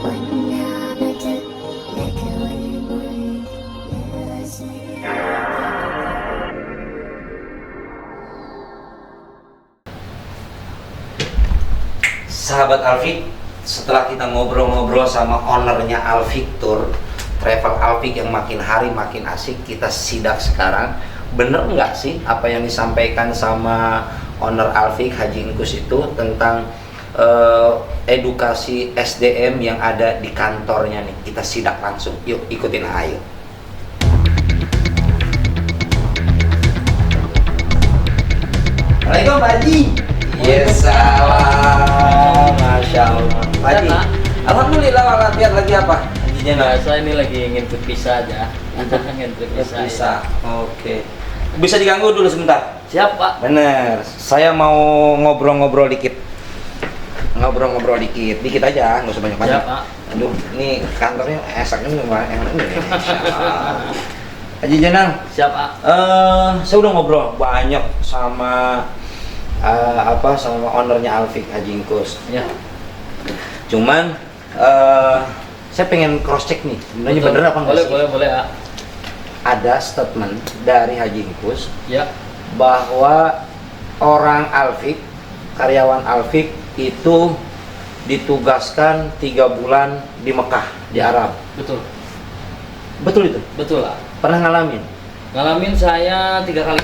والنعمة لك والملك يا سيدي. Sahabat Alfik, setelah kita ngobrol-ngobrol sama ownernya Alfik Tour, travel Alfik yang makin hari makin asik, kita sidak sekarang. Bener nggak sih apa yang disampaikan sama owner Alfik, Haji Ingkus itu tentang edukasi SDM yang ada di kantornya nih? Kita sidak langsung. Yuk ikutin ayo. Assalamualaikum Pak Haji. Yes, salam. Masya Allah. Pak Haji, alhamdulillah walafiat. Lagi apa? Hajinya Biasa ini lagi ngintip visa aja. Ngintip visa. bisa. Oke. Bisa diganggu dulu sebentar? Siap, Pak. Bener. Saya mau ngobrol-ngobrol dikit. Ngobrol-ngobrol dikit. Dikit aja, nggak usah banyak-banyak. Siap, Pak. Aduh, ini kantornya esaknya enak ini. Masya Allah. Haji Jenang, Siap, Pak. saya udah ngobrol banyak sama sama ownernya Alfik, Haji Ingkus. Ya. Cuman saya pengen cross check nih, sebenarnya Betul. bener apa enggak sih? Boleh, Pak. Ada statement dari Haji Ingkus Ya. bahwa orang Alfik, karyawan Alfik itu ditugaskan 3 bulan di Mekah, di Arab. Betul. Betul itu? Betul, Pak. Pernah ngalamin? Ngalamin saya 3 kali.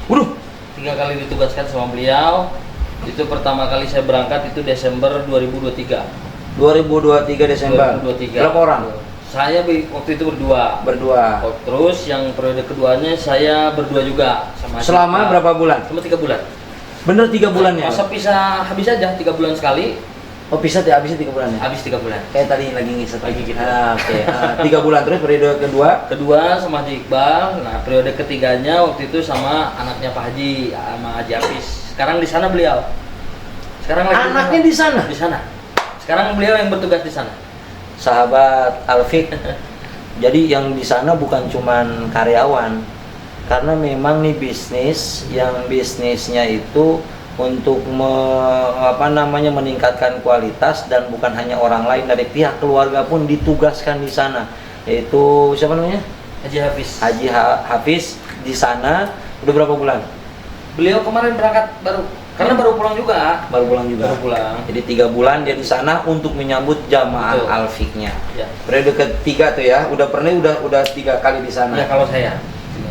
Waduh, 3 kali ditugaskan sama beliau. Itu pertama kali saya berangkat itu Desember 2023. 2023 Desember. 2023. Berapa orang? Saya waktu itu berdua. Berdua. Oh, terus yang periode keduanya saya berdua juga sama Selama Cika. berapa bulan? Selama 3 bulan. Bener 3 bulan ya? Masa bisa habis aja 3 bulan sekali, Oh bisa ya, habisnya 3 bulan ya? habis 3 bulan. Kayak tadi lagi ngisat Lagi gitu. Oke. 3 bulan terus periode kedua. Kedua sama Haji Iqbal. Nah, periode ketiganya waktu itu sama anaknya Pak Haji, sama Haji Hafiz. Sekarang di sana beliau. Sekarang lagi Anaknya di sana. Di sana. Sekarang beliau yang bertugas di sana. Sahabat Alfik. Jadi yang di sana bukan cuman karyawan, karena memang nih bisnis yang bisnisnya itu untuk meningkatkan kualitas, dan bukan hanya orang lain, dari pihak keluarga pun ditugaskan di sana. Yaitu siapa namanya? Haji Hafiz. Haji Hafiz di sana udah berapa bulan? Beliau kemarin berangkat baru, karena baru pulang juga. Baru pulang juga. Baru pulang. Jadi 3 bulan dia di sana untuk menyambut jamaah Betul. Alfiknya. Ya. Periode ketiga tuh ya, udah 3 kali di sana. Ya kalau saya.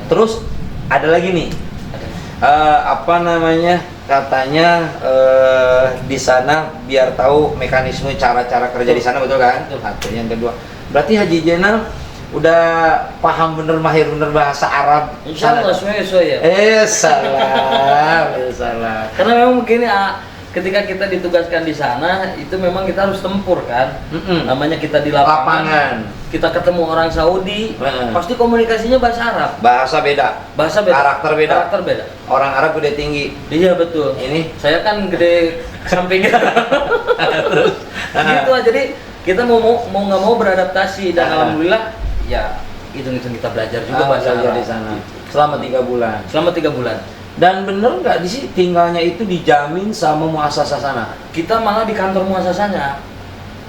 Terus ada lagi nih, Ada. katanya di sana biar tahu mekanisme cara-cara kerja di sana, betul kan? Betul. Satu. Yang kedua, berarti Haji Jenal udah paham bener, mahir bener bahasa Arab. Insya Allah sesuai ya. Salam, salam. Karena memang begini, ketika kita ditugaskan di sana itu memang kita harus tempur kan. Namanya kita di lapangan. Kita ketemu orang Saudi, pasti komunikasinya bahasa Arab. Bahasa beda. Bahasa beda. Karakter beda. Karakter beda. Orang Arab gede tinggi. Iya betul. Ini Saya kan gede sampingnya. terus Gitu aja. Jadi kita mau nggak mau beradaptasi, dan alhamdulillah ya hitung-hitung kita belajar juga bahasa belajar Arab di sana selama 3 bulan. selama 3 bulan. Dan bener nggak di sini tinggalnya itu dijamin sama muasasah sana? Kita malah di kantor muasasahnya.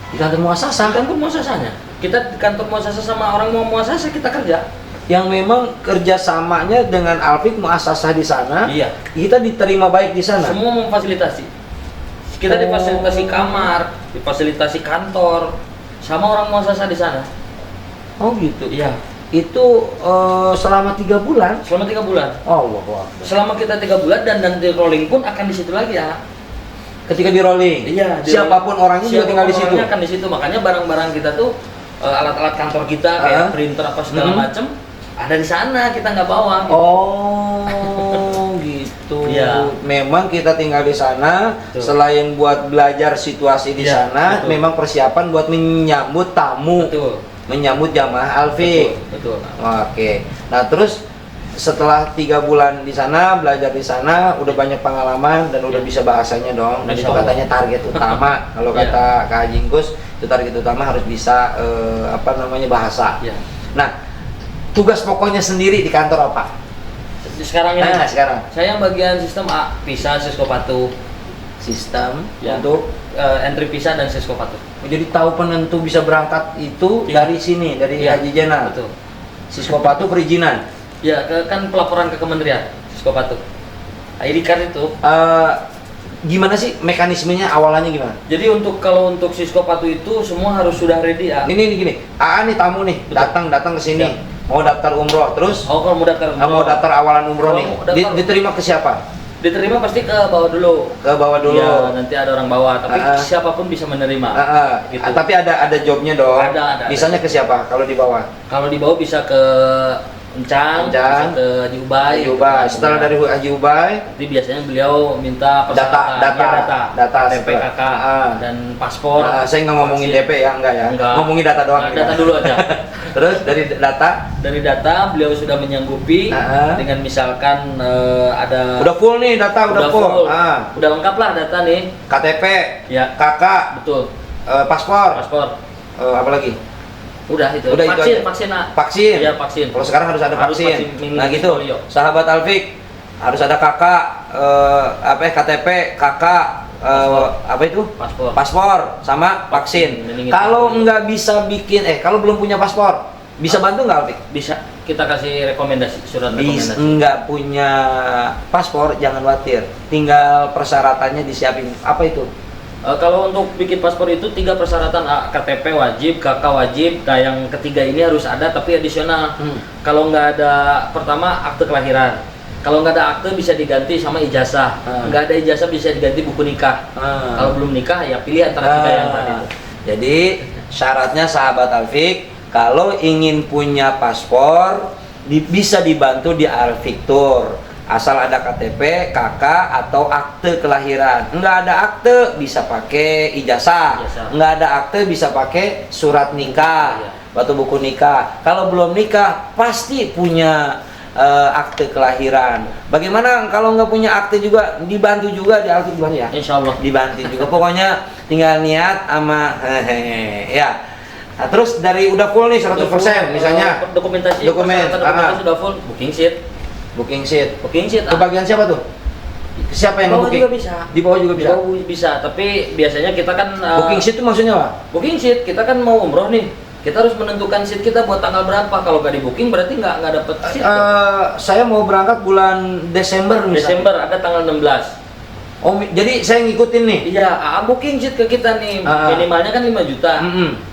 Di kantor muasasah? Kantor muasasahnya. Kita di kantor muasasah sama orang mau muasasah kita kerja. Yang memang kerjasamanya dengan Alfik muasasah di sana. Iya. Kita diterima baik di sana. Semua memfasilitasi. Kita Oh. difasilitasi kamar, difasilitasi kantor, sama orang muasasah di sana. Oh gitu. Iya. Itu selama 3 bulan. Selama 3 bulan. Allah Akbar. Selama kita 3 bulan dan nanti rolling pun akan di situ lagi ya. Ketika di rolling. Iya. Siapapun orangnya juga tinggal di situ. Orangnya akan di situ. Makanya barang-barang kita tuh alat-alat kantor kita kayak printer apa segala macem ada di sana, kita nggak bawa. Gitu. Oh, gitu. Iya. Memang kita tinggal di sana. Betul. Selain buat belajar situasi di Iya, sana, betul. memang persiapan buat menyambut tamu, Betul. menyambut jamaah Alfik. Betul. Oke. Nah, terus setelah 3 bulan di sana, belajar di sana, udah banyak pengalaman dan udah bisa bahasanya dong. Dan itu Insya Allah. katanya target utama. Kalau Iya. kata Kak Haji Ingkus, itu target utama harus bisa bahasa. Ya. Nah, tugas pokoknya sendiri di kantor apa? Sekarang ini Nah, sekarang saya bagian sistem A, PISA, Cisco Patuh. sistem Ya. untuk entry visa dan Cisco Patuh. jadi tahu penentu bisa berangkat itu Iya. dari sini, dari Iya, Haji Jenal. betul. Cisco Patuh perizinan. Ya, kan pelaporan ke kementerian Cisco Patuh. ID card itu. Gimana sih mekanismenya awalnya gimana? Jadi kalau untuk Cisco Patuh itu semua harus sudah ready ya. Ini gini, nih tamu nih, Betul. datang ke sini, Ya. mau daftar umroh, terus Oh, kalau mau daftar mau daftar awalan umroh Kalau nih, mau daftar- diterima ke siapa? diterima pasti ke bawah dulu. Ke bawah dulu. Ya, nanti ada orang bawah, tapi siapapun bisa menerima. Gitu. Tapi ada jobnya dong. Ada. Misalnya ke siapa? Kalau di bawah? Kalau di bawah bisa ke Encang, bisa ke Haji Ubay. Haji Ubay. Setelah dari Haji Ubay, Nanti biasanya beliau minta persyaratan, data DP setelah- KK dan paspor. saya nggak ngomongin Vaksin. DP ya, enggak ya. Enggak. Ngomongin data doang. Nah, data dulu aja. Terus dari data Dari data beliau sudah menyanggupi dengan misalkan ada udah full nih, data udah full. Udah lengkap lah data nih. KTP, Ya, KK, betul. paspor, Paspor. apa lagi? Udah itu. Udah itu aja. vaksin. Vaksin. Iya, vaksin. Kalau sekarang harus ada Harus vaksin. vaksin minus Nah gitu. polio. Sahabat Alfik harus ada KK, KTP, KK, apa itu? Paspor. Paspor sama vaksin. Meningit. Kalau nggak bisa bikin, kalau belum punya paspor, bisa bantu nggak Alfik? Bisa kita kasih rekomendasi, surat rekomendasi. Nggak punya paspor, jangan khawatir. Tinggal persyaratannya disiapin. Apa itu? Kalau untuk bikin paspor itu 3 persyaratan, KTP wajib, KK wajib. Nah, yang ketiga ini harus ada tapi adisional. Kalau nggak ada, pertama akte kelahiran. Kalau nggak ada akte bisa diganti sama ijazah. Nggak ada ijazah bisa diganti buku nikah. Kalau belum nikah ya pilih antara 3 yang tadi. Jadi syaratnya sahabat Alfik, kalau ingin punya paspor bisa dibantu di Alfiktur. Asal ada KTP, KK, atau akte kelahiran. Nggak ada akte bisa pakai ijazah. Nggak ada akte bisa pakai surat nikah, batu buku nikah. Kalau belum nikah pasti punya akte kelahiran. Bagaimana kalau nggak punya akte juga, dibantu juga di Alfik ya? Insya Allah Dibantu juga. Pokoknya tinggal niat sama ya. Nah, terus dari udah full nih 100% misalnya dokumentasi sudah full, booking sheet. Booking sheet. Kebagian siapa tuh? Siapa yang bawah booking? juga bisa. Di bawah juga bisa. Di bawah bisa, tapi biasanya kita kan Booking sheet itu maksudnya apa? booking sheet kita kan mau umroh nih. Kita harus menentukan seat kita buat tanggal berapa. Kalau nggak di booking berarti nggak dapet seat. Saya mau berangkat bulan Desember misalnya. Desember ada tanggal 16. Oh, jadi saya ngikutin nih. Iya, booking sheet ke kita nih. Minimalnya kan 5 juta.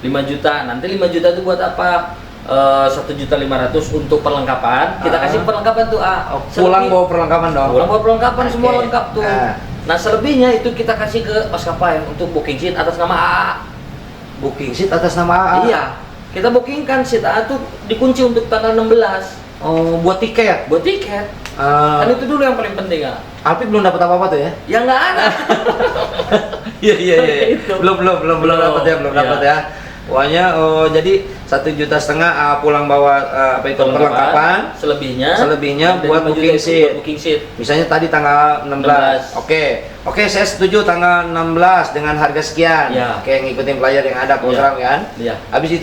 5 juta. Nanti 5 juta itu buat apa? 1.500.000 untuk perlengkapan. Kita kasih perlengkapan tuh Pulang bawa perlengkapan dong. Pulang bawa perlengkapan semua lengkap tuh. Nah. Nah, selebihnya itu kita kasih ke maskapai untuk booking sheet atas nama AA. Booking sheet atas nama AA. Iya. Kita bookingkan sheet AA tuh dikunci untuk tanggal 16. Oh, buat tiket. Buat tiket. Kan itu dulu yang paling penting ya. Alfik belum dapat apa-apa tuh ya? Ya nggak ada. Iya. Itu. Belum dapat ya. Pokoknya jadi 1,5 juta pulang bawa perlengkapan. Selebihnya buat booking sheet. Misalnya tadi tanggal 16. Oke, saya setuju tanggal 16 dengan harga sekian. Ya. Oke, ngikutin flyer yang ada program kan. Iya. Habis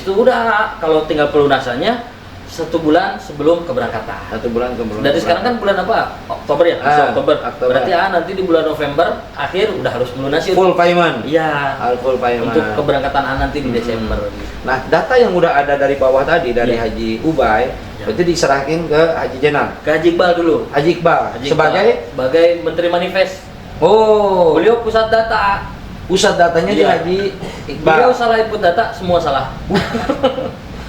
itu udah kalau tinggal pelunasannya 1 bulan sebelum keberangkatan. 1 bulan keberangkatan. Dari sekarang kan bulan apa? Oktober ya? Oktober. Berarti nanti di bulan November akhir udah harus melunasi full payment. Iya. Full payment. Untuk keberangkatan nanti di Desember. Nah, data yang udah ada dari bawah tadi dari Haji Ubay, itu diserahkan ke Haji Jenal. Ke Haji Iqbal dulu. Haji Iqbal sebagai Menteri Manifest. Oh. Beliau pusat data. Pusat datanya di Haji Iqbal. Beliau salah input data, semua salah.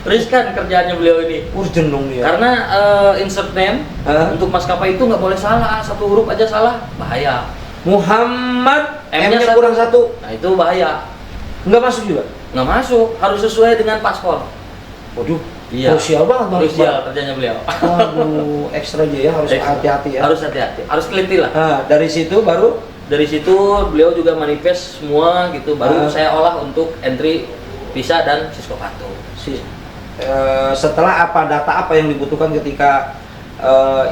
Riskan kerjaannya beliau ini. Jenung ya. Karena insert name untuk maskapai itu nggak boleh salah, 1 huruf aja salah, bahaya. Muhammad M-nya kurang 1. Nah, itu bahaya. Nggak masuk juga? Nggak masuk, harus sesuai dengan paspor. Waduh, iya. Krusial banget Bang Krusial Iqbal. kerjanya beliau. Waduh, ekstra aja ya, harus hati-hati ya. Harus hati-hati, harus teliti lah. Dari situ beliau juga manifest semua gitu, baru saya olah untuk entry visa dan Cisco Patuh. Setelah data apa yang dibutuhkan ketika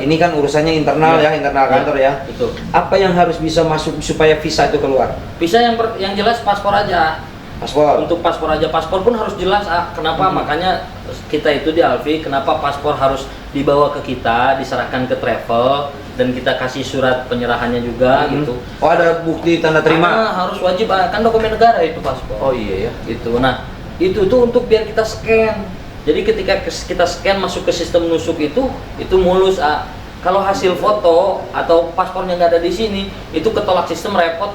ini kan urusannya internal internal kantor ya. Betul. Apa yang harus bisa masuk supaya visa itu keluar? Visa yang jelas paspor aja. Paspor. Untuk paspor aja, paspor pun harus jelas. Kenapa? Makanya kita itu di Alfi, kenapa paspor harus dibawa ke kita, diserahkan ke travel. dan kita kasih surat penyerahannya juga gitu. Oh, ada bukti tanda terima. Harus wajib, kan dokumen negara itu paspor. Oh iya ya. Gitu. Nah, itu tuh untuk biar kita scan. Jadi ketika kita scan masuk ke sistem nusuk itu mulus. Kalau hasil foto atau paspornya nggak ada di sini, itu ketolak sistem, repot.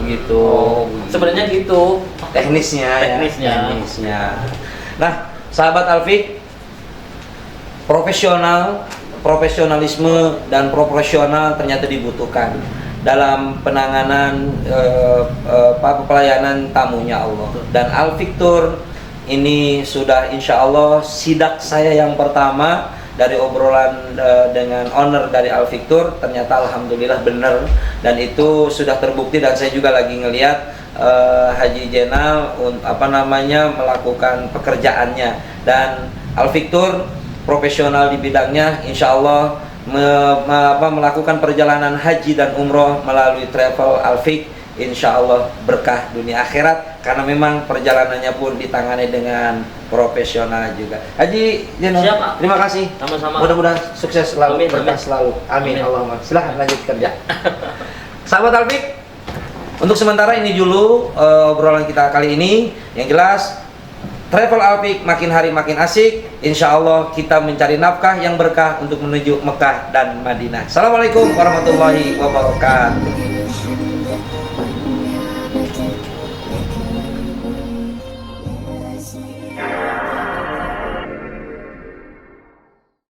Gitu. Oh, sebenarnya gitu. Teknisnya. Nah, sahabat Alfik, profesionalisme dan proporsional ternyata dibutuhkan dalam penanganan pelayanan tamunya Allah. Dan Alfiktur ini sudah insya Allah sidak saya yang pertama dari obrolan dengan owner dari Alfiktur, ternyata alhamdulillah benar, dan itu sudah terbukti. Dan saya juga lagi ngelihat Haji Jenal melakukan pekerjaannya, dan Alfiktur profesional di bidangnya, insya Allah melakukan perjalanan haji dan umroh melalui travel Alfik, insya Allah berkah dunia akhirat, karena memang perjalanannya pun ditangani dengan profesional juga. Haji Jenal, terima kasih. Sama-sama. Mudah-mudahan sukses selalu, berkah selalu. Amin. Allahumma. Silahkan lanjutkan ya. Sahabat Alfik, untuk sementara ini dulu obrolan kita kali ini. Yang jelas, travel Alfik makin hari makin asik. Insya Allah kita mencari nafkah yang berkah untuk menuju Mekah dan Madinah. Assalamualaikum warahmatullahi wabarakatuh.